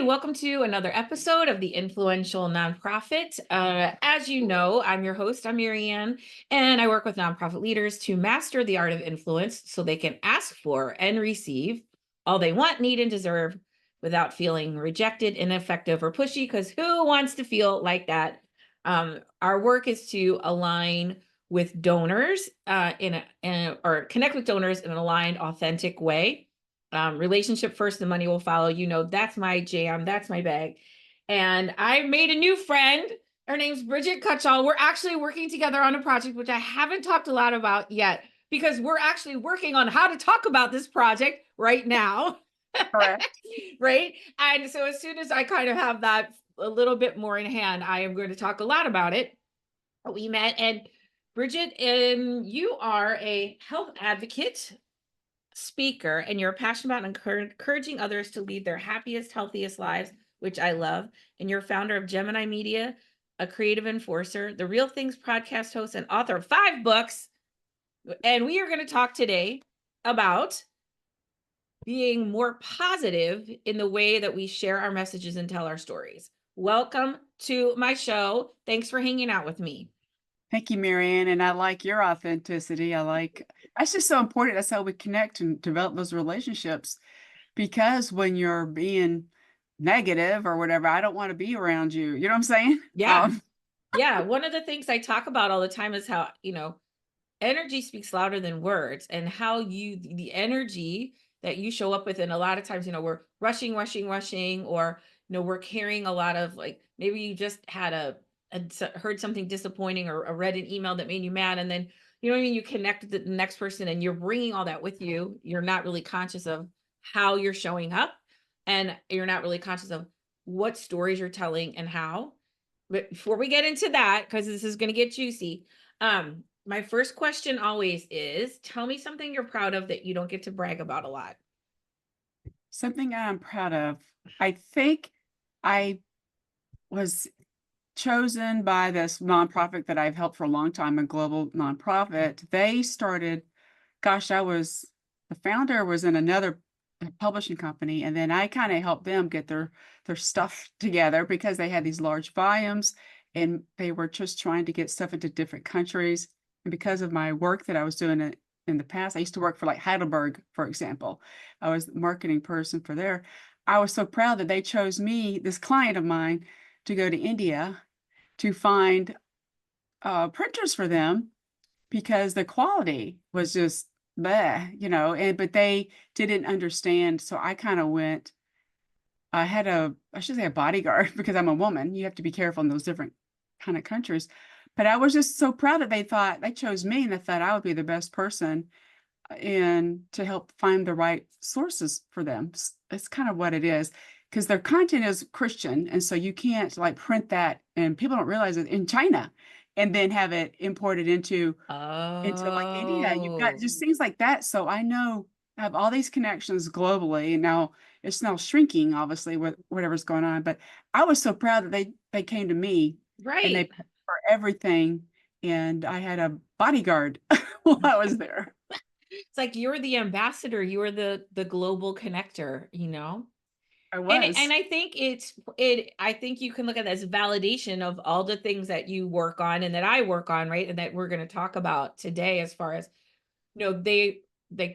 welcome to another episode of the Influential Nonprofit. As you know, I'm your host, I'm Marianne, and I work with nonprofit leaders to master the art of influence so they can ask for and receive all they want, need, and deserve without feeling rejected, ineffective, or pushy, because who wants to feel like that? Our work is to align with donors or connect with donors in an aligned, authentic way. Relationship first, the money will follow. You know, that's my jam. That's my bag. And I made a new friend. Her name's Brigitte Cutshall. We're actually working together on a project, which I haven't talked a lot about yet, because we're actually working on how to talk about this project right now. Correct. Right. And so as soon as I kind of have that a little bit more in hand, I am going to talk a lot about it. We met, and Bridget, you are a health advocate, speaker, and you're passionate about encouraging others to lead their happiest, healthiest lives, which I love. And you're founder of Gemini Media, a creative enforcer, the Real Things podcast host, and author of 5 books. And we are going to talk today about being more positive in the way that we share our messages and tell our stories. Welcome to my show. Thanks for hanging out with me. Thank you, Marianne. And I like your authenticity. That's just so important. That's how we connect and develop those relationships. Because when you're being negative or whatever, I don't want to be around you. You know what I'm saying? Yeah. Yeah. One of the things I talk about all the time is how, energy speaks louder than words, and how the energy that you show up with. And a lot of times, we're rushing, or, we're carrying a lot of, like, maybe you just had heard something disappointing, or read an email that made you mad. And then, you know what I mean? You connect with the next person and you're bringing all that with you. You're not really conscious of how you're showing up, and you're not really conscious of what stories you're telling and how. But before we get into that, because this is going to get juicy, my first question always is, tell me something you're proud of that you don't get to brag about a lot. Something I'm proud of. I think I was chosen by this nonprofit that I've helped for a long time, a global nonprofit. They started, gosh, the founder was in another publishing company, and then I kind of helped them get their stuff together because they had these large volumes and they were just trying to get stuff into different countries. And because of my work that I was doing in the past, I used to work for like Heidelberg, for example. I was the marketing person for there. I was so proud that they chose me, this client of mine, to go to India to find printers for them because the quality was just but they didn't understand. So I kind of went, I should say a bodyguard because I'm a woman. You have to be careful in those different kind of countries. But I was just so proud that they chose me, and they thought I would be the best person and to help find the right sources for them. It's kind of what it is, because their content is Christian, and so you can't like print that, and people don't realize it in China, and then have it imported into like India. You've got Oh, just things like that. So I have all these connections globally, and now it's now shrinking, obviously, with whatever's going on. But I was so proud that they came to me and they right. paid for everything, and I had a bodyguard while I was there. It's like you're the ambassador, you're the global connector. I And was. I think I think you can look at that as validation of all the things that you work on and that I work on, right? And that we're going to talk about today, as far as, they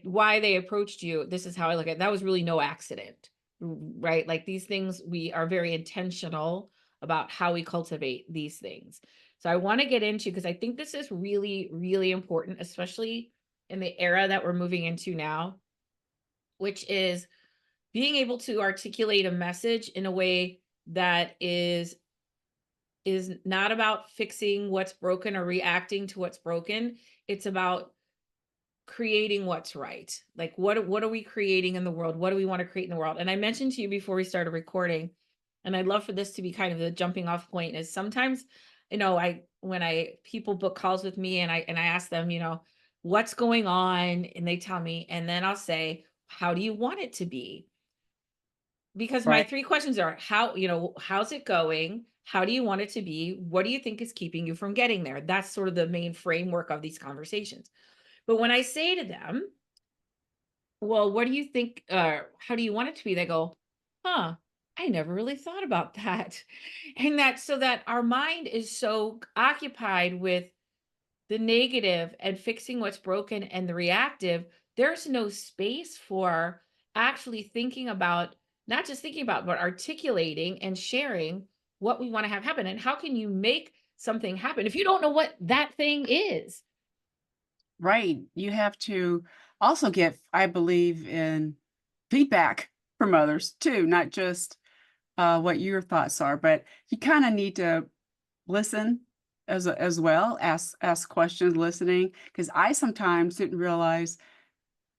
why they approached you. This is how I look at it. That was really no accident, right? Like, these things, we are very intentional about how we cultivate these things. So I want to get into, because I think this is really, really important, especially in the era that we're moving into now, which is being able to articulate a message in a way that is not about fixing what's broken or reacting to what's broken. It's about creating what's right. Like, what are we creating in the world? What do we want to create in the world? And I mentioned to you before we started recording, and I'd love for this to be kind of the jumping off point, is sometimes, I when I people book calls with me, and I ask them, what's going on, and they tell me, and then I'll say, how do you want it to be? Because my Right. 3 questions are, how's it going? How do you want it to be? What do you think is keeping you from getting there? That's sort of the main framework of these conversations. But when I say to them, "Well, what do you think, how do you want it to be?" They go, "Huh." I never really thought about that. And that so that our mind is so occupied with the negative and fixing what's broken and the reactive, there's no space for actually thinking about, not just thinking about, but articulating and sharing what we want to have happen. And how can you make something happen if you don't know what that thing is? Right. You have to also get, I believe, in feedback from others too, not just what your thoughts are, but you kind of need to listen as well, ask questions, listening. Because I sometimes didn't realize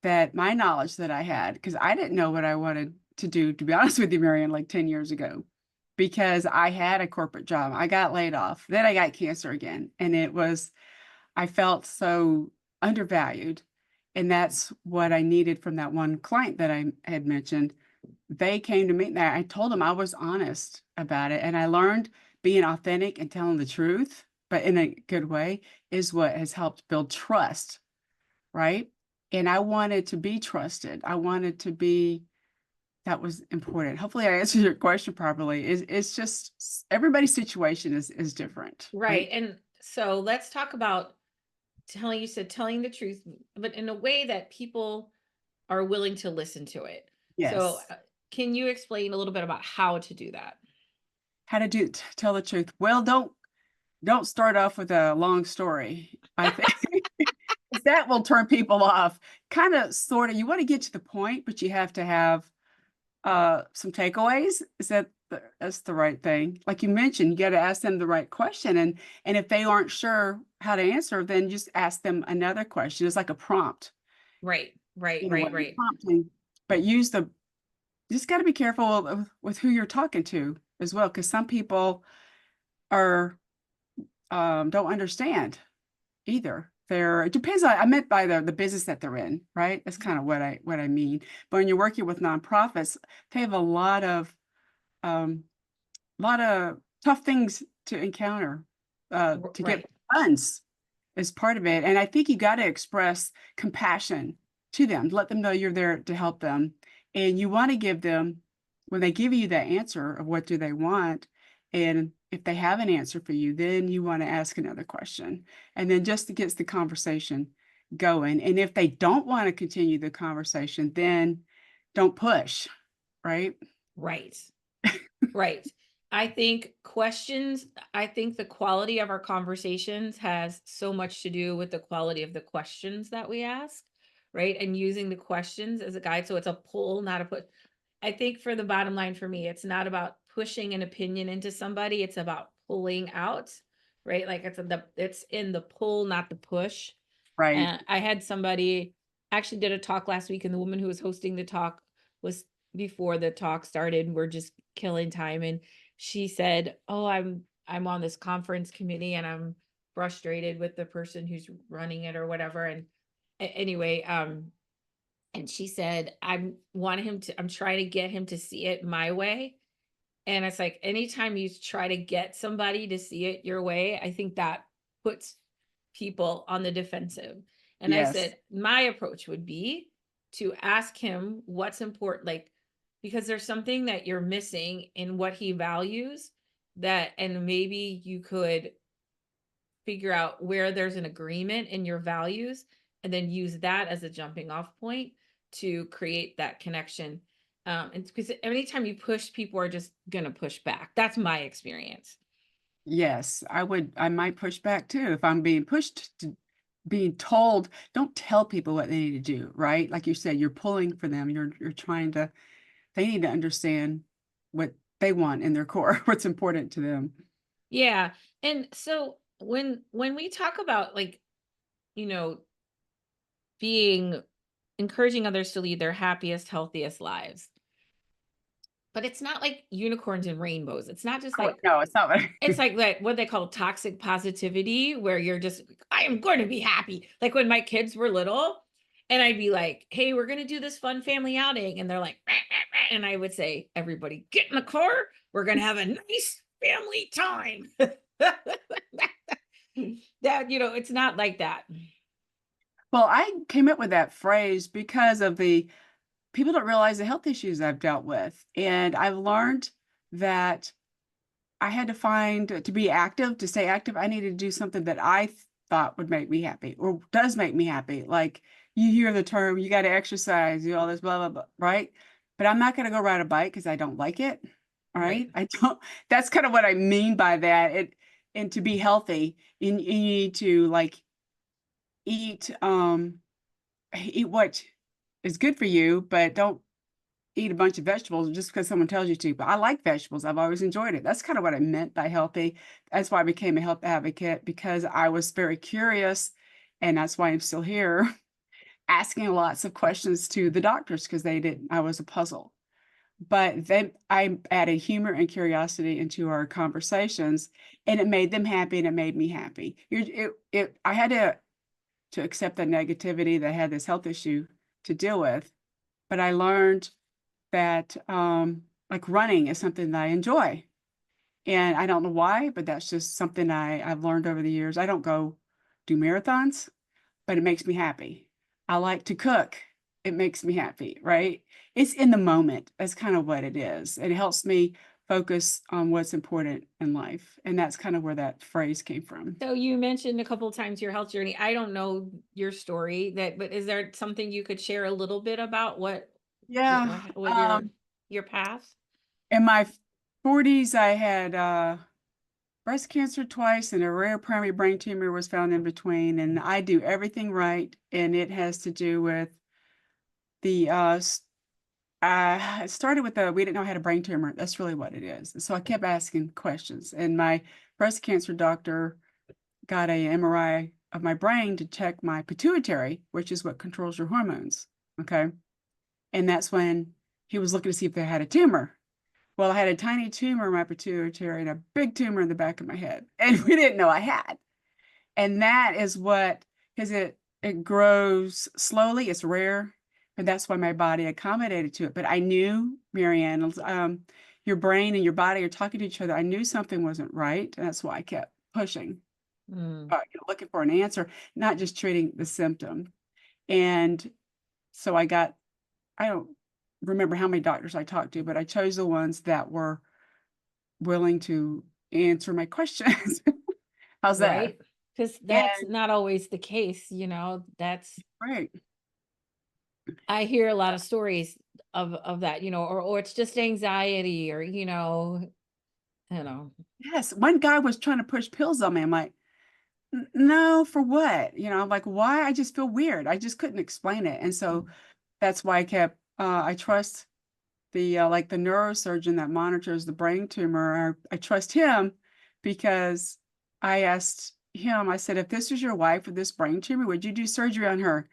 that my knowledge that I had, because I didn't know what I wanted to do, to be honest with you, Marianne, like 10 years ago, because I had a corporate job. I got laid off. Then I got cancer again. And I felt so undervalued. And that's what I needed from that one client that I had mentioned. They came to me and I told them I was honest about it. And I learned being authentic and telling the truth, but in a good way, is what has helped build trust, right? And I wanted to be trusted. I wanted to be, that was important. Hopefully I answered your question properly. It's just everybody's situation is different, Right. right? And so let's talk about telling, you said telling the truth, but in a way that people are willing to listen to it. So, Yes. can you explain a little bit about how to do that? How to tell the truth. Well, don't start off with a long story. I think that will turn people off. Kind of, sort of, you want to get to the point, but you have to have some takeaways. That's the right thing? Like you mentioned, you got to ask them the right question, and if they aren't sure how to answer, then just ask them another question. It's like a prompt Right, right, in a way, right, right, prompting, but just got to be careful with who you're talking to as well, because some people are don't understand either. It depends on, I meant by the business that they're in, right? That's kind of what I mean. But when you're working with nonprofits, they have um a lot of tough things to encounter to get right, funds is part of it. And I think you got to express compassion to them, let them know you're there to help them. And you want to give them, when they give you that answer of what do they want, and if they have an answer for you, then you want to ask another question. And then just to get the conversation going. And if they don't want to continue the conversation, then don't push, right? right, right. I think the quality of our conversations has so much to do with the quality of the questions that we ask, right? And using the questions as a guide. So it's a pull, not a put. I think for the bottom line for me, it's not about pushing an opinion into somebody. It's about pulling out, right? Like it's in the pull, not the push. Right. And I had somebody actually did a talk last week, and the woman who was hosting the talk was before the talk started. We're just killing time, and she said, "Oh, I'm on this conference committee, and I'm frustrated with the person who's running it or whatever." And anyway, and she said, I'm trying to get him to see it my way. And it's like anytime you try to get somebody to see it your way, I think that puts people on the defensive. And I Yes. said, my approach would be to ask him what's important, like, because there's something that you're missing in what he values, that, and maybe you could figure out where there's an agreement in your values and then use that as a jumping off point to create that connection. And because anytime you push, people are just going to push back. That's my experience. Yes, I might push back too if I'm being pushed to being told, don't tell people what they need to do, right? Like you said, you're pulling for them. You're trying to, they need to understand what they want in their core, what's important to them. Yeah. And so when we talk about, like, you know, being encouraging others to lead their happiest, healthiest lives, but it's not like unicorns and rainbows. It's not just Oh, like, no, it's not it's what like that what they call toxic positivity, where you're just, I am going to be happy. Like when my kids were little, and I'd be like, "Hey, we're going to do this fun family outing." And they're like, "Rah, rah, rah," and I would say, "Everybody get in the car. We're going to have a nice family time." That, it's not like that. Well, I came up with that phrase because of the people don't realize the health issues I've dealt with. And I've learned that I had to find to be active, to stay active, I needed to do something that I thought would make me happy or does make me happy. Like you hear the term, you got to exercise, do all this, blah, blah, blah, right? But I'm not going to go ride a bike because I don't like it. All Right. right. I don't, that's kind of what I mean by that. And to be healthy, you need to like eat, eat what is good for you, but don't eat a bunch of vegetables just because someone tells you to. But I like vegetables. I've always enjoyed it. That's kind of what I meant by healthy. That's why I became a health advocate, because I was very curious. And that's why I'm still here asking lots of questions to the doctors because they didn't, I was a puzzle. But then I added humor and curiosity into our conversations, and it made them happy and it made me happy. I had to accept the negativity that I had this health issue to deal with. But I learned that like running is something that I enjoy. And I don't know why, but that's just something I've learned over the years. I don't go do marathons, but it makes me happy. I like to cook. It makes me happy, right? It's in the moment. That's kind of what it is. It helps me focus on what's important in life. And that's kind of where that phrase came from. So you mentioned a couple of times your health journey. I don't know your story but is there something you could share a little bit about Yeah. what your path? In my 40s, I had breast cancer twice, and a rare primary brain tumor was found in between. And I do everything right, and it has to do with the it started with we didn't know I had a brain tumor. That's really what it is. So I kept asking questions, and my breast cancer doctor got a MRI of my brain to check my pituitary, which is what controls your hormones. Okay, and that's when he was looking to see if I had a tumor. Well, I had a tiny tumor in my pituitary and a big tumor in the back of my head, and we didn't know I had. And that is what, because it grows slowly, it's rare, and that's why my body accommodated to it. But I knew, Marianne, your brain and your body are talking to each other. I knew something wasn't right, and that's why I kept pushing, Mm, looking for an answer, not just treating the symptom. And so I don't remember how many doctors I talked to, but I chose the ones that were willing to answer my questions. How's that? right? Because And that's not always the case, that's right. I hear a lot of stories of that, or it's just anxiety or, you know. Yes, one guy was trying to push pills on me. I'm like, No, for what?" I'm like, "Why?" I just feel weird. I just couldn't explain it. And so that's why I trust like the neurosurgeon that monitors the brain tumor. I trust him because I asked him, I said, "If this was your wife with this brain tumor, would you do surgery on her?"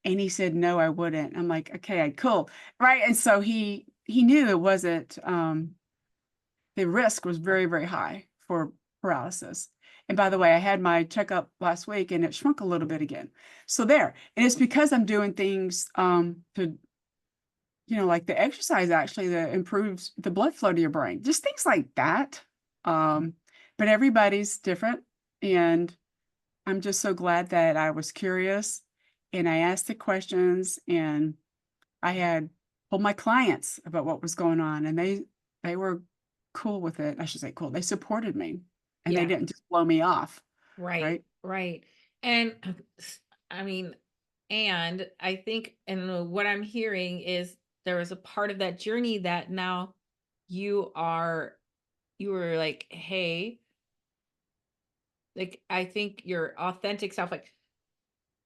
And he said, "No, I wouldn't." I'm like, "Okay, cool." Right. And so he knew it wasn't the risk was very, very high for paralysis. And by the way, I had my checkup last week and it shrunk a little bit again. So there. And it's because I'm doing things to, like the exercise actually that improves the blood flow to your brain. Just things like that. But everybody's different. And I'm just so glad that I was curious and I asked the questions, and I had told my clients about what was going on, and they were cool with it. I should say cool. They supported me, and they Yeah, didn't just blow me off, right, right? right. And I mean, and I think, and what I'm hearing is there is a part of that journey that now you are, you were like, hey, like, I think your authentic self, like,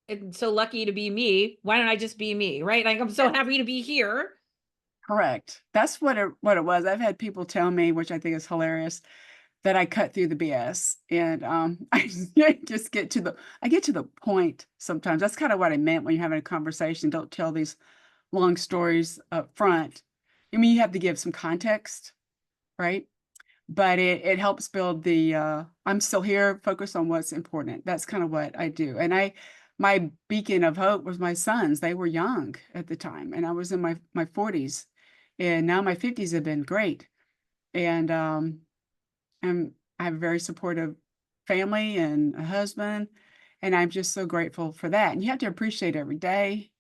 it's so lucky to be me. Why don't I just be me? Right. Like, I'm so Yes. happy to be here. Correct. That's what it was. I've had people tell me, which I think is hilarious, that I cut through the BS, and I just I get to the point sometimes. That's kind of what I meant when you're having a conversation. Don't tell these long stories up front. I mean, you have to give some context, right? But it helps build the I'm still here, focus on what's important. That's kind of what I do. And my beacon of hope was my sons. They were young at the time, and I was in my 40s, and now my 50s have been great. And I have a very supportive family and a husband, and I'm just so grateful for that. And you have to appreciate every day,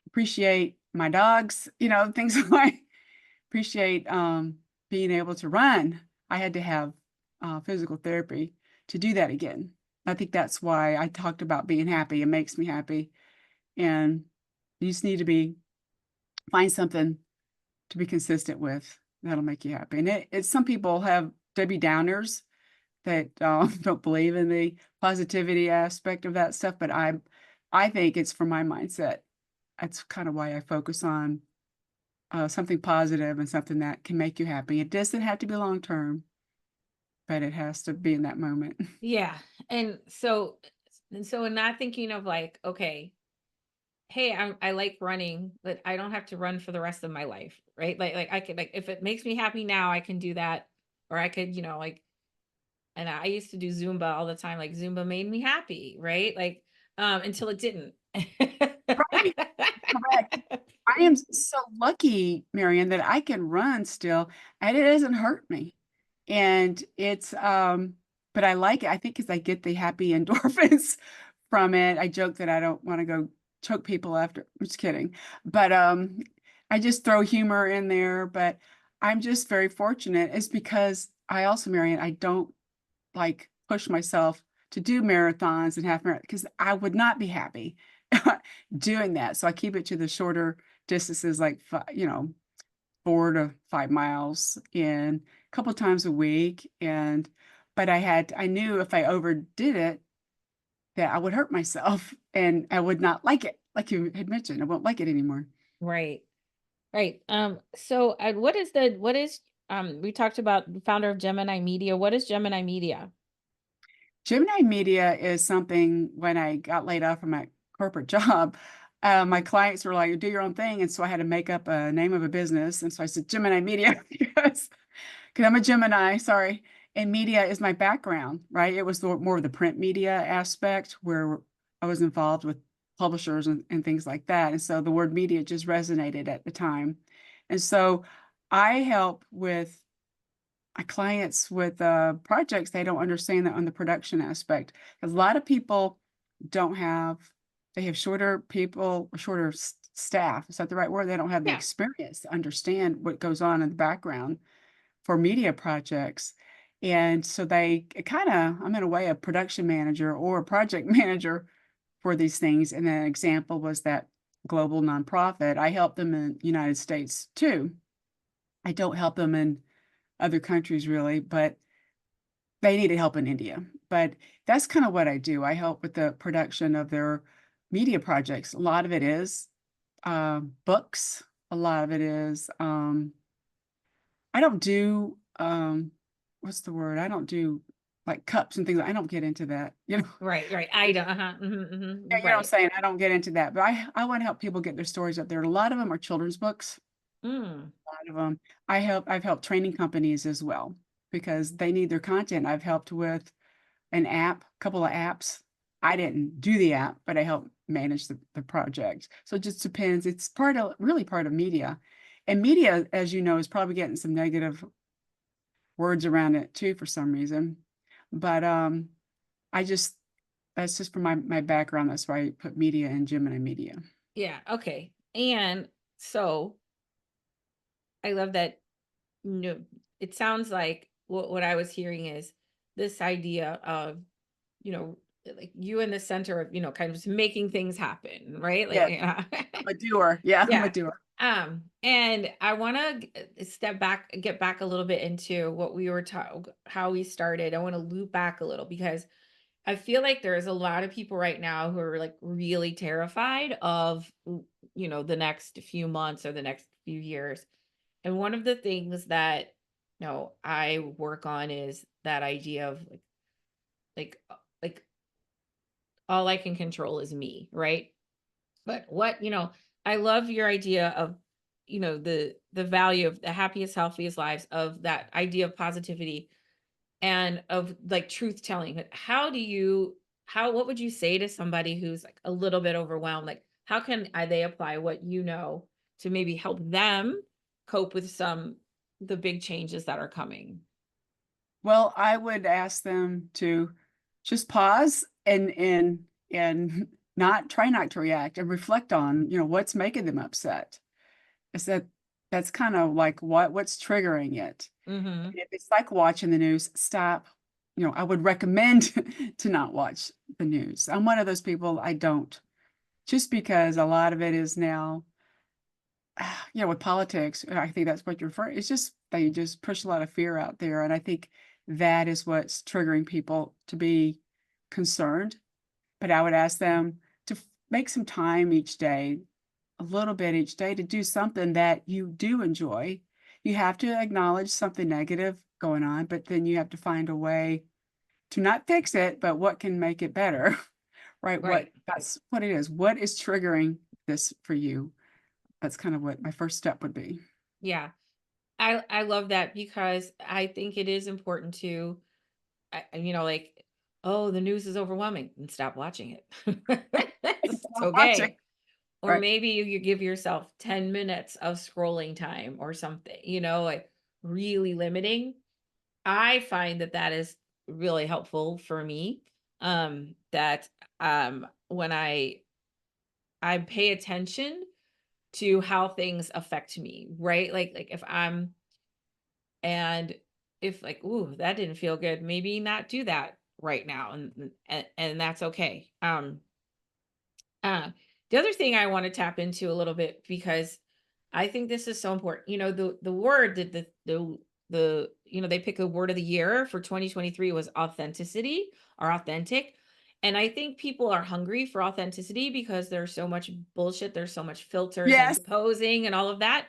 appreciate my dogs, things like appreciate being able to run. I had to have physical therapy to do that again. I think that's why I talked about being happy. It makes me happy. And you just need to find something to be consistent with that'll make you happy. And it's some people have Debbie Downers that don't believe in the positivity aspect of that stuff, but I think it's for my mindset. That's kind of why I focus on something positive and something that can make you happy. It doesn't have to be long term, but it has to be in that moment. Yeah. And so in not thinking of like, okay, hey, I like running, but I don't have to run for the rest of my life, right? Like I could, like, if it makes me happy now, I can do that. Or I could, like, and I used to do Zumba all the time. Like Zumba made me happy, right? Like, until it didn't. Right. Correct. I am so lucky, Marion, that I can run still and it doesn't hurt me. And but I like it. I think because I get the happy endorphins from it. I joke that I don't want to go choke people after. I'm just kidding. But I just throw humor in there. But I'm just very fortunate. It's because I also, Marion, I don't like push myself to do marathons and half marathons because I would not be happy doing that. So I keep it to the shorter distances, like 4 to 5 miles in a couple times a week. But I knew if I overdid it, that I would hurt myself and I would not like it. Like you had mentioned, I won't like it anymore. Right. Right. So we talked about the founder of Gemini Media. What is Gemini Media? Gemini Media is something when I got laid off from my corporate job, my clients were like, do your own thing. And so I had to make up a name of a business. And so I said Gemini Media because I'm a Gemini, sorry. And media is my background, right? It was more of the print media aspect where I was involved with publishers and things like that. And so the word media just resonated at the time. And so I help with my clients with projects. They don't understand that on the production aspect. A lot of people don't have, they have shorter people, shorter staff. Is that the right word? They don't have the Yeah. experience to understand what goes on in the background for media projects. And so they kind of, I'm in a way a production manager or a project manager for these things. And an example was that global nonprofit. I help them in the United States too. I don't help them in other countries really, but they needed help in India. But that's kind of what I do. I help with the production of their media projects. A lot of it is books. A lot of it is I don't do what's the word? I don't do like cups and things. I don't get into that. Right. Right. I don't. Yeah, you know what I'm Right. saying? I don't get into that. But I want to help people get their stories up there. A lot of them are children's books. Mm. A lot of them. I've helped training companies as well because they need their content. I've helped with an app, a couple of apps. I didn't do the app, but I helped manage the project. So it just depends. It's really part of media. And media, as you know, is probably getting some negative words around it too for some reason. But I just that's just from my background. That's why I put media in Gemini Media. Yeah. Okay. And so I love that. It sounds like what I was hearing is this idea of, you know, like you in the center of, kind of just making things happen, right? Like, Yes, I'm a doer. Yeah, I'm a yeah. doer. And I want to get back a little bit into what we were how we started. I want to loop back a little because I feel like there's a lot of people right now who are like really terrified of, the next few months or the next few years. And one of the things that, I work on is that idea of like all I can control is me, right? But I love your idea of, the value of the happiest, healthiest lives, of that idea of positivity and of like truth telling. But what would you say to somebody who's like a little bit overwhelmed? Like, how can they apply what to maybe help them cope with the big changes that are coming? Well, I would ask them to just pause and try not to react and reflect on, what's making them upset. Is that's kind of like what's triggering it. Mm-hmm. If it's like watching the news, stop. I would recommend to not watch the news. I'm one of those people, I don't, just because a lot of it is now, with politics, I think that's what you're referring. It's just they just push a lot of fear out there. And I think that is what's triggering people to be concerned. But I would ask them to make some time each day, a little bit each day, to do something that you do enjoy. You have to acknowledge something negative going on, but then you have to find a way to not fix it, but what can make it better, right? Right. That's what it is. What is triggering this for you? That's kind of what my first step would be. Yeah. I love that because I think it is important to, like, oh, the news is overwhelming, and stop watching it. It's Watching, okay. Or right? maybe you give yourself 10 minutes of scrolling time or something, like really limiting. I find that that is really helpful for me. That when I pay attention to how things affect me, right? Like if I'm and if like, ooh, that didn't feel good, maybe not do that right now, and that's okay. Uh, the other thing I want to tap into a little bit because I think this is so important. The word that they pick a word of the year for 2023 was authenticity or authentic. And I think people are hungry for authenticity because there's so much bullshit, there's so much filters Yes. and posing and all of that.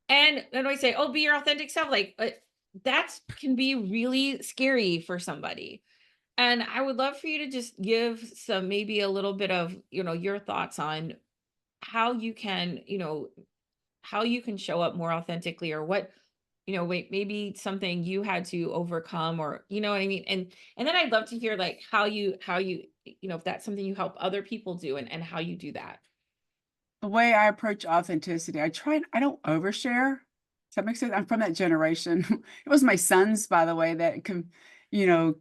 And I say, "Oh, be your authentic self." Like that can be really scary for somebody. And I would love for you to just give some maybe a little bit of, your thoughts on how you can, how you can show up more authentically or what, wait, maybe something you had to overcome or you know what I mean? And then I'd love to hear like how you, if that's something you help other people do and how you do that. The way I approach authenticity, I don't overshare. Does that make sense? I'm from that generation. It was my sons, by the way, that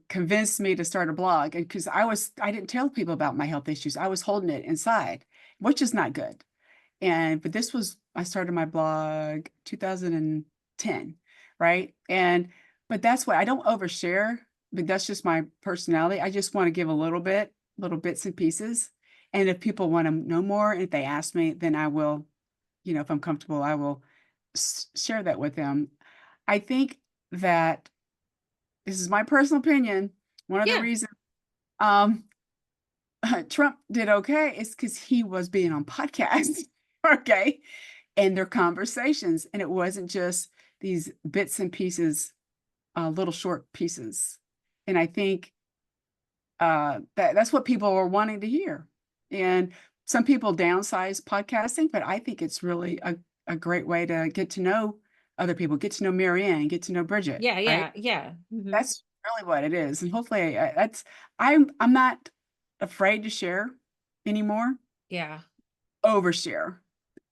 convinced me to start a blog. And because I didn't tell people about my health issues. I was holding it inside, which is not good. But I started my blog 2010, right? But that's why I don't overshare, but that's just my personality. I just want to give little bits and pieces. And if people want to know more, if they ask me, then I will, if I'm comfortable, I will share that with them. I think that this is my personal opinion. One of the Yeah. reasons um, Trump did okay is because he was being on podcasts, okay, and their conversations, and it wasn't just these bits and pieces, little short pieces. And I think that's what people are wanting to hear. And some people downsize podcasting, but I think it's really a great way to get to know other people, get to know Marianne, get to know Bridget, Yeah, right? yeah, yeah. That's really what it is. And hopefully I'm not afraid to share anymore, Yeah. overshare,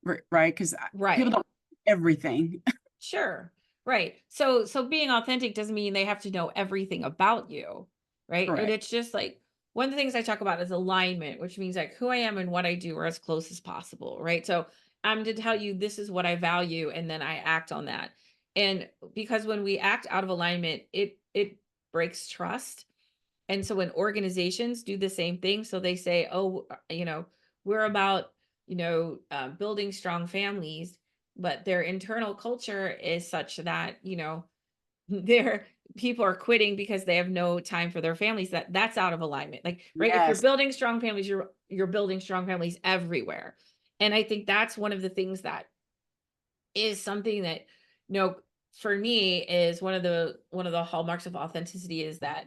right? Because people Right. don't know everything. Sure. Right. So being authentic doesn't mean they have to know everything about you, right? And Correct. it's just like one of the things I talk about is alignment, which means like who I am and what I do are as close as possible, right? So I'm to tell you this is what I value and then I act on that. And because when we act out of alignment, it breaks trust. And so when organizations do the same thing, so they say, "Oh, we're about, building strong families," but their internal culture is such that, their people are quitting because they have no time for their families. That's out of alignment. Like, right? If you're Yes. building strong families, you're building strong families everywhere. And I think that's one of the things that is something that, for me is one of the hallmarks of authenticity is that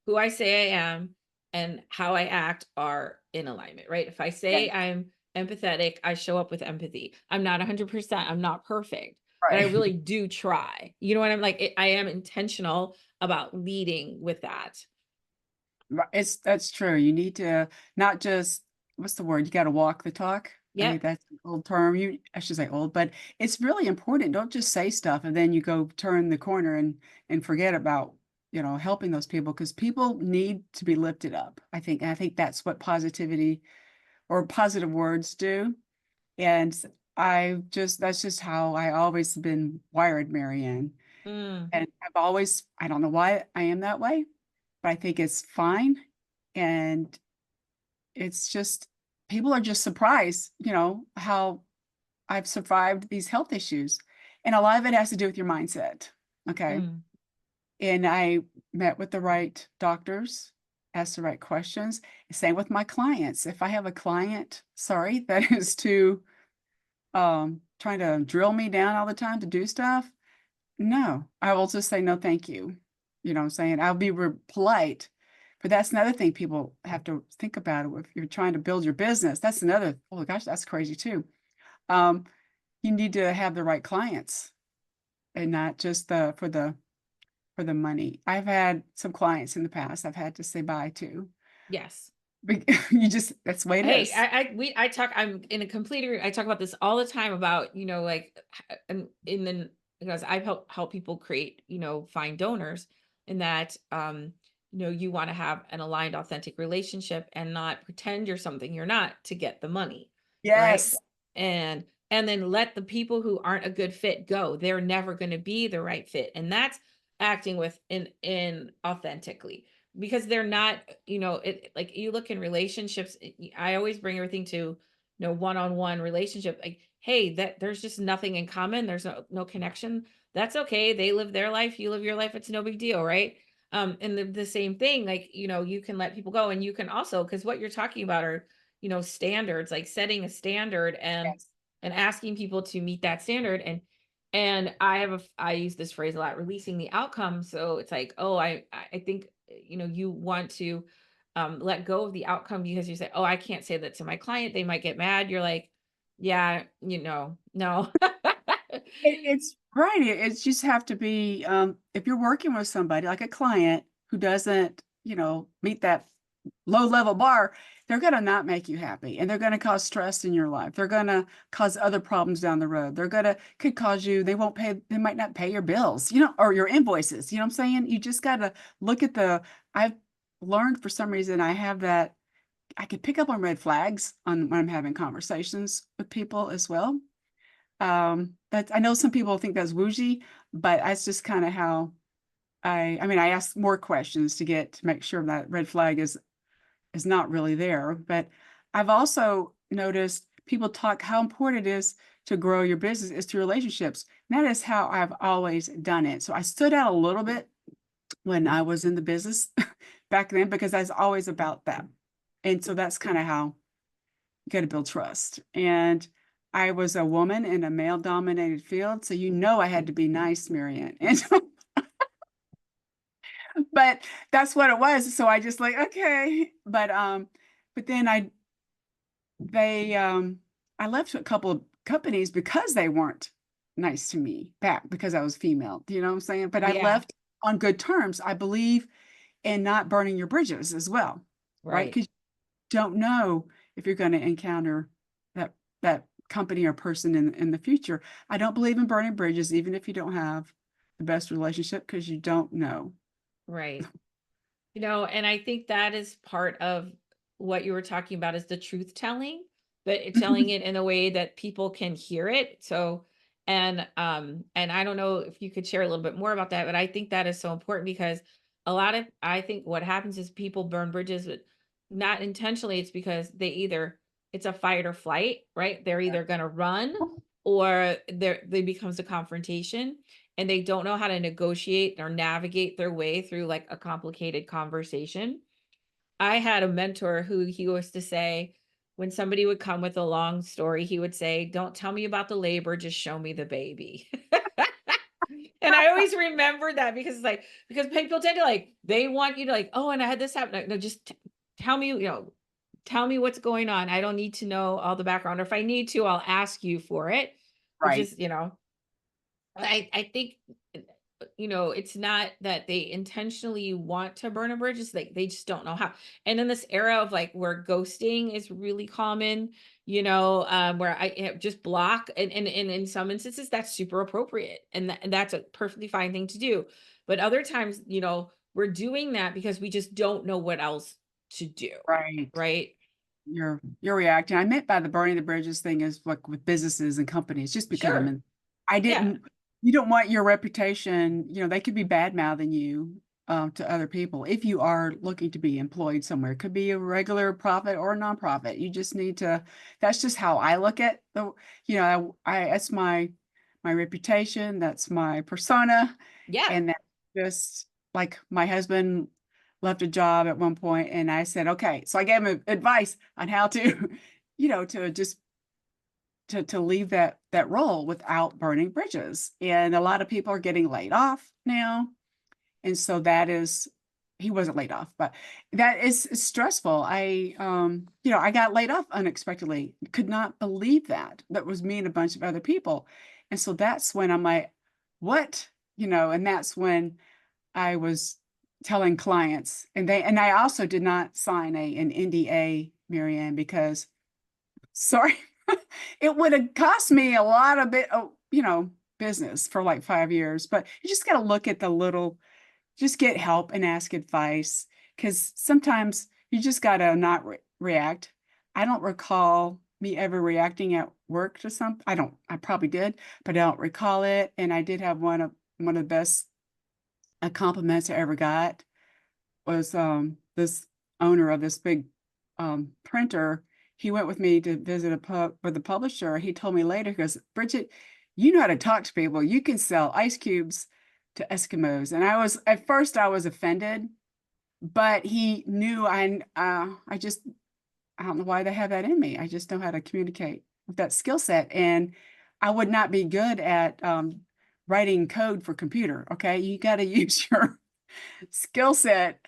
who I say I am and how I act are in alignment, right? If I Yeah. say I'm empathetic, I show up with empathy. I'm not 100%, I'm not perfect, but I Right. really do try. You know what I'm like? I am intentional about leading with that. That's true. You need to not just, what's the word? You got to walk the talk. I Yep. think that's an old term. I should say old, but it's really important. Don't just say stuff and then you go turn the corner and forget about, helping those people because people need to be lifted up. I think that's what positivity, or positive words do. And that's just how I always been wired, Marianne. Mm, And I don't know why I am that way, but I think it's fine. And it's just, people are just surprised, how I've survived these health issues. And a lot of it has to do with your mindset. Okay. mm, And I met with the right doctors, asked the right questions. Same with my clients. If I have a client, sorry, that is too trying to drill me down all the time to do stuff, no, I will just say no, thank you. You know what I'm saying? I'll be polite. But that's another thing people have to think about if you're trying to build your business. That's another, oh gosh, that's crazy too. Um, you need to have the right clients and not just for the money. I've had some clients in the past I've had to say bye to. yes. You just, that's the way it Hey, is. I talk, I'm in a complete agree. I talk about this all the time about, like, and in the, because I help people create, find donors, and that, you want to have an aligned, authentic relationship and not pretend you're something you're not to get the money, right? Yes. And then let the people who aren't a good fit go. They're never going to be the right fit. And that's acting with in authentically, because they're not, it, like, you look in relationships, I always bring everything to, one-on-one relationship, like, hey, that there's just nothing in common, there's no connection. That's okay, they live their life, you live your life, it's no big deal, right? And the same thing, like, you can let people go, and you can also, because what you're talking about are, standards, like setting a standard, Yes. and asking people to meet that standard. And I use this phrase a lot, releasing the outcome. So it's like, oh, I think, you want to let go of the outcome, because you say, oh, I can't say that to my client, they might get mad. You're like, yeah, no. It's right. It's just have to be, if you're working with somebody like a client who doesn't, meet that low level bar, they're going to not make you happy and they're going to cause stress in your life. They're going to cause other problems down the road. Could cause you, they might not pay your bills, or your invoices. You know what I'm saying? You just got to look at I've learned for some reason I have that, I can pick up on red flags when I'm having conversations with people as well. That I know some people think that's woozy, but that's just kind of how I mean, I ask more questions to make sure that red flag is not really there. But I've also noticed people talk how important it is to grow your business is through relationships. And that is how I've always done it. So I stood out a little bit when I was in the business back then because I was always about that. And so that's kind of how you got to build trust. And I was a woman in a male dominated field. So I had to be nice, Marianne. And but that's what it was. So I just like, okay. But then they I left a couple of companies because they weren't nice to me back because I was female. You know what I'm saying? But I Yeah, left on good terms. I believe in not burning your bridges as well. Right? right, Because you don't know if you're going to encounter that company or person in the future. I don't believe in burning bridges, even if you don't have the best relationship, because you don't know. right. And I think that is part of what you were talking about, is the truth telling, but telling it in a way that people can hear it. So, and I don't know if you could share a little bit more about that, but I think that is so important, because I think what happens is people burn bridges, but not intentionally. It's because it's a fight or flight, right? They're either going to run, or they becomes a confrontation, and they don't know how to negotiate or navigate their way through, like, a complicated conversation. I had a mentor who he used to say, when somebody would come with a long story, he would say, "Don't tell me about the labor, just show me the baby." And I always remember that, because it's like, because people tend to, like, they want you to, like, "Oh, and I had this happen." No, just tell me, tell me what's going on. I don't need to know all the background. Or if I need to, I'll ask you for it, which Right. is, I think, it's not that they intentionally want to burn a bridge, it's like they just don't know how. And in this era of, like, where ghosting is really common, where just block, and in some instances that's super appropriate, and that's a perfectly fine thing to do. But other times, we're doing that because we just don't know what else to do, Right. right? you're reacting. I meant by the burning the bridges thing is like with businesses and companies, just because I'm Sure. in, I Yeah. didn't, you don't want your reputation, they could be bad mouthing you to other people if you are looking to be employed somewhere. It could be a regular profit or a nonprofit. You just need to, that's just how I look at the, that's my reputation, that's my persona, Yeah. and that's just like my husband left a job at one point and I said, okay, so I gave him advice on how to, to just to leave that role without burning bridges. And a lot of people are getting laid off now. And so that is, he wasn't laid off, but that is stressful. I got laid off unexpectedly. Could not believe that. That was me and a bunch of other people. And so that's when I'm like, what? And that's when I was telling clients, and I also did not sign an NDA, Marianne, because sorry, it would have cost me a lot of business for like 5 years. But you just got to look at the little, just get help and ask advice, because sometimes you just got to not react. I don't recall me ever reacting at work to something. I probably did, but I don't recall it. And I did have one of the best compliments I ever got was this owner of this big printer. He went with me to visit a pub with the publisher. He told me later, he goes, Bridget, you know how to talk to people. You can sell ice cubes to Eskimos. And at first I was offended, but he knew I don't know why they have that in me. I just know how to communicate with that skill set. And I would not be good at writing code for computer. Okay. You got to use your skill set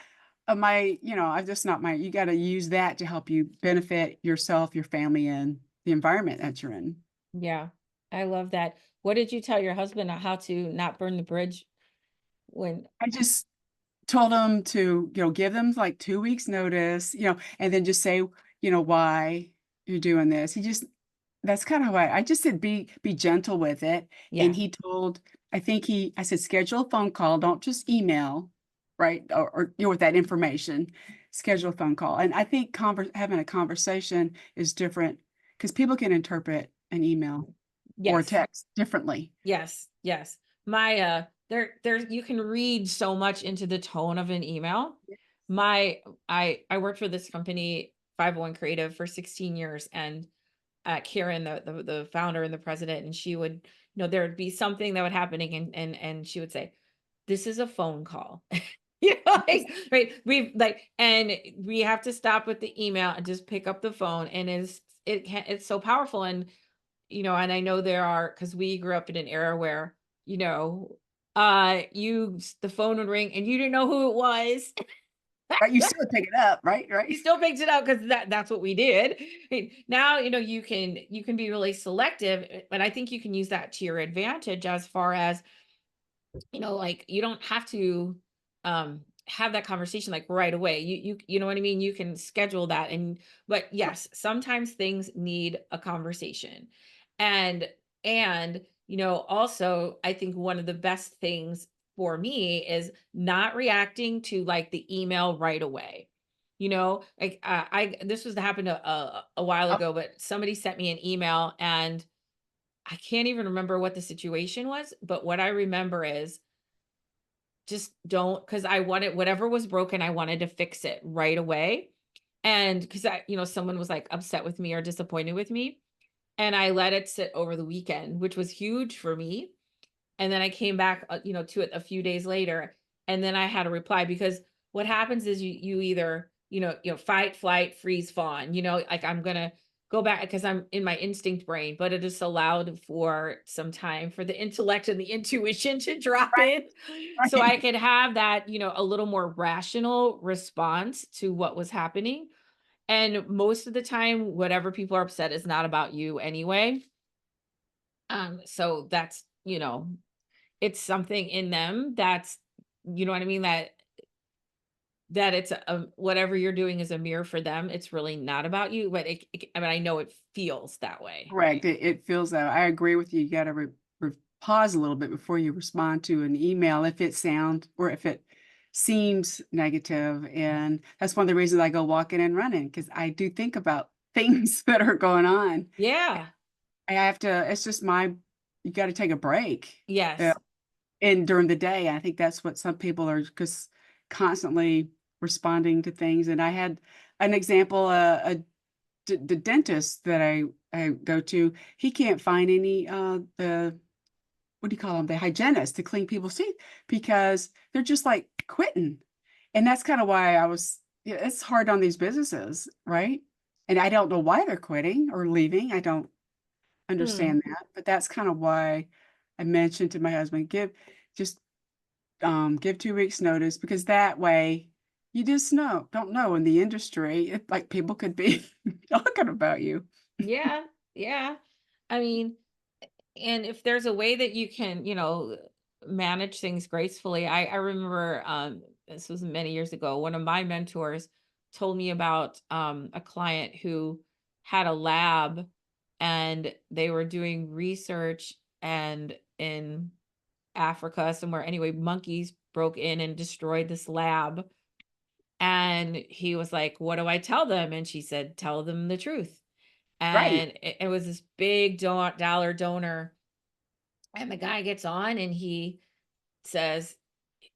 of I'm just not you got to use that to help you benefit yourself, your family, and the environment that you're in. Yeah. I love that. What did you tell your husband on how to not burn the bridge when I just told him to, give them like 2 weeks notice, and then just say, why you're doing this. That's kind of why I just said, be gentle with it. And yeah. I said, schedule a phone call. Don't just email, right? Or with that information, schedule a phone call. And I think having a conversation is different because people can interpret an email or a Yes. text differently. Yes. Yes. My there you can read so much into the tone of an email. My I worked for this company 501 Creative for 16 years, and Karen, the founder and the president, and she would, there would be something that would happening, and she would say, "This is a phone call." Yes, Right? And we have to stop with the email and just pick up the phone, and it's so powerful. And and I know there are, because we grew up in an era where the phone would ring and you didn't know who it was. right. You still pick it up, right? You Right. still picked it up because that's what we did. Now, you can be really selective, but I think you can use that to your advantage, as far as, like, you don't have to have that conversation like right away. You know what I mean? You can schedule that. But yes, sometimes things need a conversation. And also, I think one of the best things for me is not reacting to like the email right away. Like, I this was happened a while Oh, ago, but somebody sent me an email, and I can't even remember what the situation was, but what I remember is, just don't, because I wanted whatever was broken, I wanted to fix it right away. And because someone was like upset with me or disappointed with me. And I let it sit over the weekend, which was huge for me. And then I came back, to it a few days later, and then I had a reply, because what happens is you either, fight, flight, freeze, fawn, like, I'm gonna go back because I'm in my instinct brain, but it is allowed for some time for the intellect and the intuition to drop in. right, So I right. could have that, a little more rational response to what was happening. And most of the time, whatever people are upset is not about you anyway. So that's, it's something in them that's, what I mean, that it's whatever you're doing is a mirror for them. It's really not about you, but I mean, I know it feels that way. Correct. It feels that I agree with you. You got to pause a little bit before you respond to an email if it sounds or if it seems negative. And that's one of the reasons I go walking and running, because I do think about things that are going on. Yeah. I have to, it's just you got to take a break. Yes. And during the day, I think that's what some people are just constantly responding to things. And I had an example, the dentist that I go to, he can't find any the what do you call them, the hygienists to clean people's teeth because they're just like quitting. And that's kind of why yeah, it's hard on these businesses, right? And I don't know why they're quitting or leaving. I don't Hmm. understand that, but that's kind of why I mentioned to my husband, just give 2 weeks notice, because that way you just don't know in the industry, like people could be talking about you. Yeah. Yeah. I mean, and if there's a way that you can, manage things gracefully. I remember, this was many years ago, one of my mentors told me about a client who had a lab, and they were doing research, and in Africa somewhere, anyway, monkeys broke in and destroyed this lab. And he was like, "What do I tell them?" And she said, "Tell them the truth." Right. And it was this big dollar donor. And the guy gets on and he says,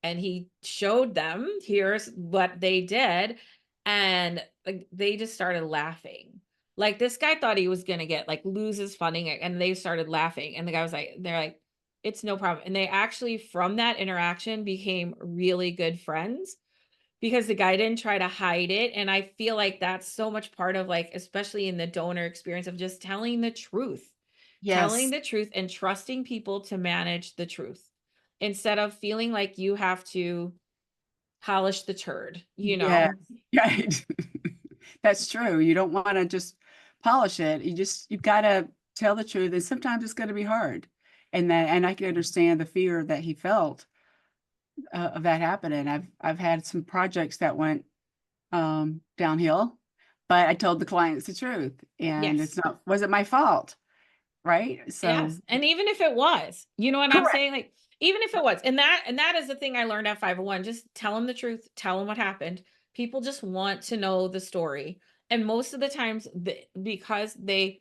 and he showed them, here's what they did. And like, they just started laughing. Like this guy thought he was going to get like lose his funding, and they started laughing. And the guy was like, they're like, it's no problem. And they actually, from that interaction, became really good friends because the guy didn't try to hide it. And I feel like that's so much part of, like, especially in the donor experience, of just telling Yes. the truth and trusting people to manage the truth instead of feeling like you have to polish the turd, you Yeah. know? Right. That's true. You don't want to just polish it. You've got to tell the truth. And sometimes it's going to be hard. And I can understand the fear that he felt of that happening. I've had some projects that went downhill, but I told the clients the truth, and Yes. wasn't my fault, right? So Yes. And even if it was, you know what I'm correct. saying? Like, even if it was, and that is the thing I learned at 501, just tell them the truth, tell them what happened. People just want to know the story. And most of the times, because they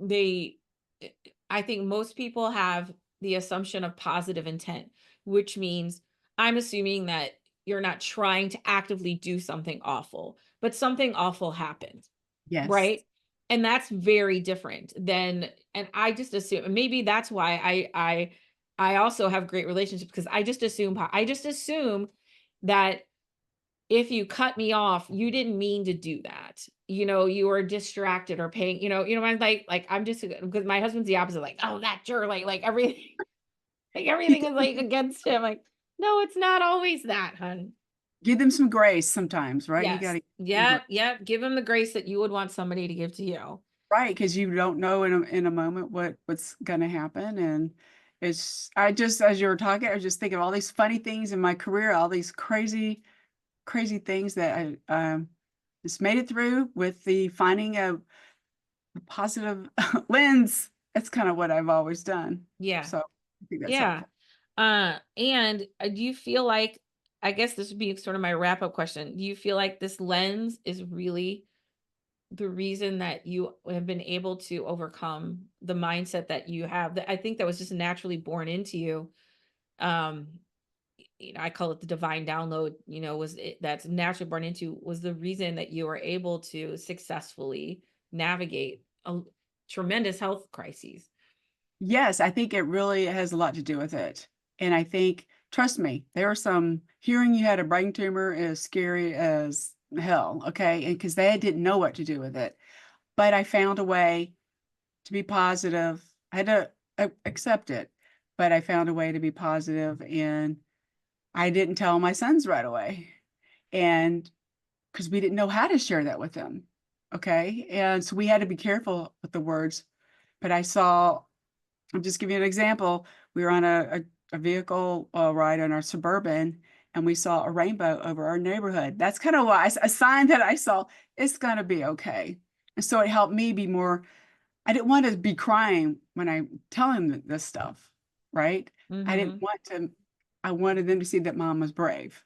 eh, I think most people have the assumption of positive intent, which means I'm assuming that you're not trying to actively do something awful, but something awful happened, Yes. right? And that's very different than, and I just assume, and maybe that's why I also have great relationships, because I just assume that if you cut me off, you didn't mean to do that. You were distracted or paying, I'm like I'm just, because my husband's the opposite, like, oh, that jerk, like everything, like You everything is like against him. Like, no, it's not always that, hun. give them some grace sometimes, right? You got Yes. to give them Yep. Yep. Give him the grace that you would want somebody to give to you. right, because you don't know in a moment what's going to happen. And I just, as you were talking, I was just thinking of all these funny things in my career, all these crazy things that I just made it through with the finding a positive lens. That's kind of what I've always done. Yeah. So I think that's Yeah. helpful. And do you feel like, I guess this would be sort of my wrap up question. Do you feel like this lens is really the reason that you have been able to overcome the mindset that you have, that I think that was just naturally born into you? Um, I call it the divine download, that's naturally born into, was the reason that you were able to successfully navigate tremendous health crises. Yes, I think it really has a lot to do with it. And I think, trust me, there are some hearing you had a brain tumor is scary as hell. Okay. And because they didn't know what to do with it. But I found a way to be positive. I had to accept it, but I found a way to be positive, and I didn't tell my sons right away. And because we didn't know how to share that with them. Okay. And so we had to be careful with the words. But I'll just give you an example. We were on a vehicle ride on our Suburban, and we saw a rainbow over our neighborhood. That's kind of why a sign that I saw, it's going to be okay. And so it helped me be more, I didn't want to be crying when I tell him this stuff, right? I didn't Hmm. want to, I wanted them to see that mom was brave.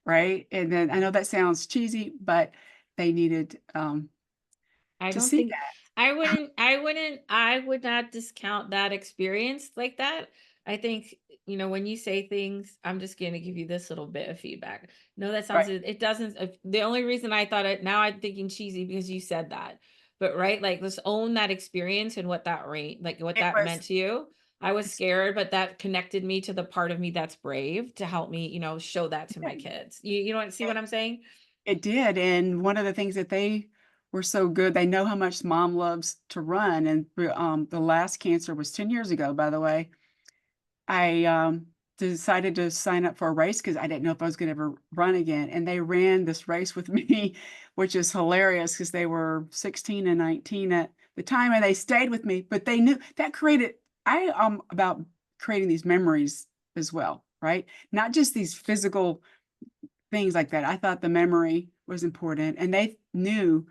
right? And then I know that sounds cheesy, but they needed I to don't see think that. I would not discount that experience like that. I think, when you say things, I'm just going to give you this little bit of feedback. No, that sounds, Right. it doesn't, the only reason I thought it, now I'm thinking cheesy because you said that. But right, like let's own that experience and what that rate, like what It that was meant to you. I was scared, but that connected me to the part of me that's brave to help me, show that to my kids. You know, see what I'm saying? it did, and one of the things that they were so good, they know how much mom loves to run, and the last cancer was 10 years ago, by the way. I decided to sign up for a race because I didn't know if I was going to ever run again. And they ran this race with me, which is hilarious because they were 16 and 19 at the time and they stayed with me. But they knew that created, I about creating these memories as well, right? Not just these physical things like that. I thought the memory was important and they knew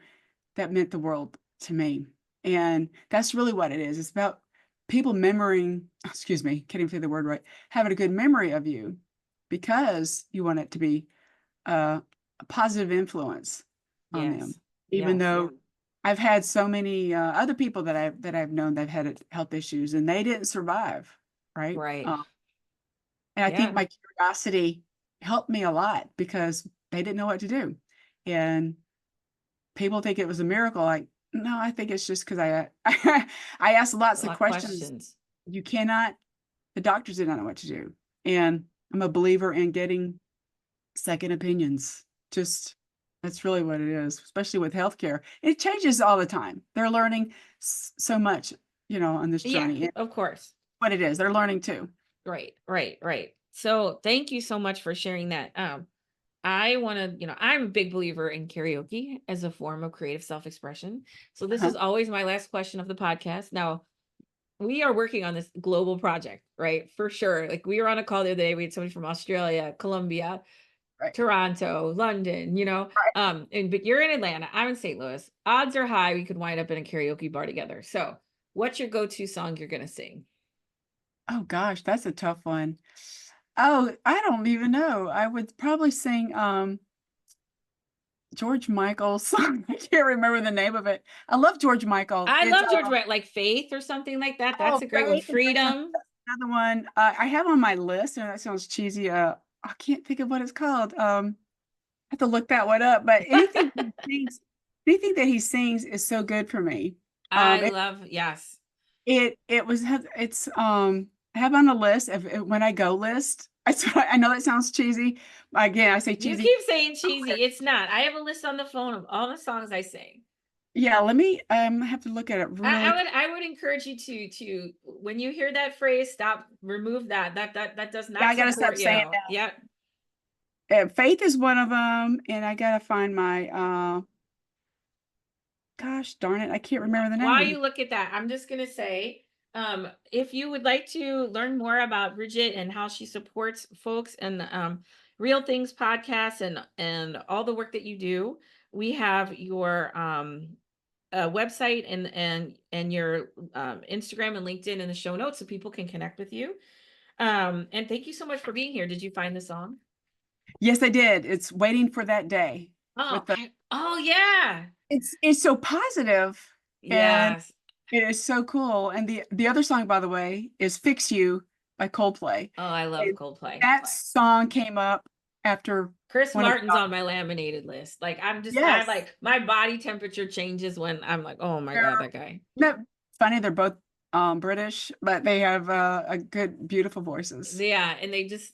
that meant the world to me. And that's really what it is. It's about people memorying, excuse me, can't even say the word right, having a good memory of you because you want it to be a positive influence on them. Yes. Even Yes. though I've had so many other people that I've known that have had health issues and they didn't survive, right? Right. And I think Yeah. my curiosity helped me a lot because they didn't know what to do. And people think it was a miracle. Like, no, I think it's just because I asked A lots of lot of questions. questions. You cannot, the doctors did not know what to do. And I'm a believer in getting second opinions. Just that's really what it is, especially with healthcare. It changes all the time. They're learning so much, on this Yeah, journey. And of course. what it is, they're learning too. Right, right, right. So thank you so much for sharing that. I want to, I'm a big believer in karaoke as a form of creative self-expression. So this Uh-huh. is always my last question of the podcast. Now, we are working on this global project, right? For sure. Like we were on a call the other day. We had somebody from Australia, Colombia, Right. Toronto, London, Right. but you're in Atlanta. I'm in St. Louis. Odds are high we could wind up in a karaoke bar together. So, what's your go-to song you're gonna sing? Oh gosh, that's a tough one. Oh, I don't even know. I would probably sing George Michael's song. I can't remember the name of it. I love George Michael. I It's love George Brett, like Faith or something like that. That's oh, a great one. Faith is Freedom. another one. I have on my list, and that sounds cheesy. I can't think of what it's called. I have to look that one up. But anything that he sings is so good for me. I It love, yes. it was it's I have on the list of when I go list. I know that sounds cheesy. Again, I say You cheesy. keep saying cheesy. It's not. I have a list on the phone of all the songs I sing. Yeah, let me have to look at it I, really I quick. would I would encourage you to when you hear that phrase, stop, remove that. That does Yeah, not I gotta stop support saying you. Yep. Faith is one of them, and I gotta find my gosh darn it, I can't remember the While you name. look at that, I'm just gonna say, if you would like to learn more about Bridget and how she supports folks and Real Things podcast and all the work that you do, we have your website and your Instagram and LinkedIn in the show notes so people can connect with you. And thank you so much for being here. Did you find the song? Yes, I did. It's Waiting for That Day Oh, with the oh yeah. it's so positive and Yes. it is so cool. And the other song, by the way, is Fix You by Coldplay. Oh, I love And Coldplay. that song came up after Chris one of Martin's on my laminated list. Like I yes. like my body temperature changes when I'm like, oh my They're God, that guy. no, funny, they're both British, but they have a good, beautiful voices. Yeah. And they just,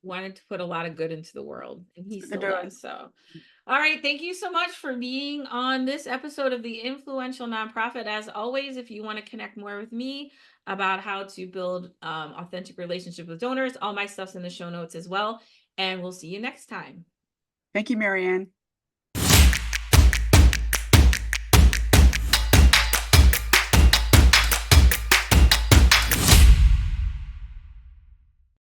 wanted to put a lot of good into the world. And he What they're still doing. does. So all right. Thank you so much for being on this episode of the Influential Nonprofit. As always, if you want to connect more with me about how to build authentic relationships with donors, all my stuff's in the show notes as well. And we'll see you next time. Thank you, Marianne.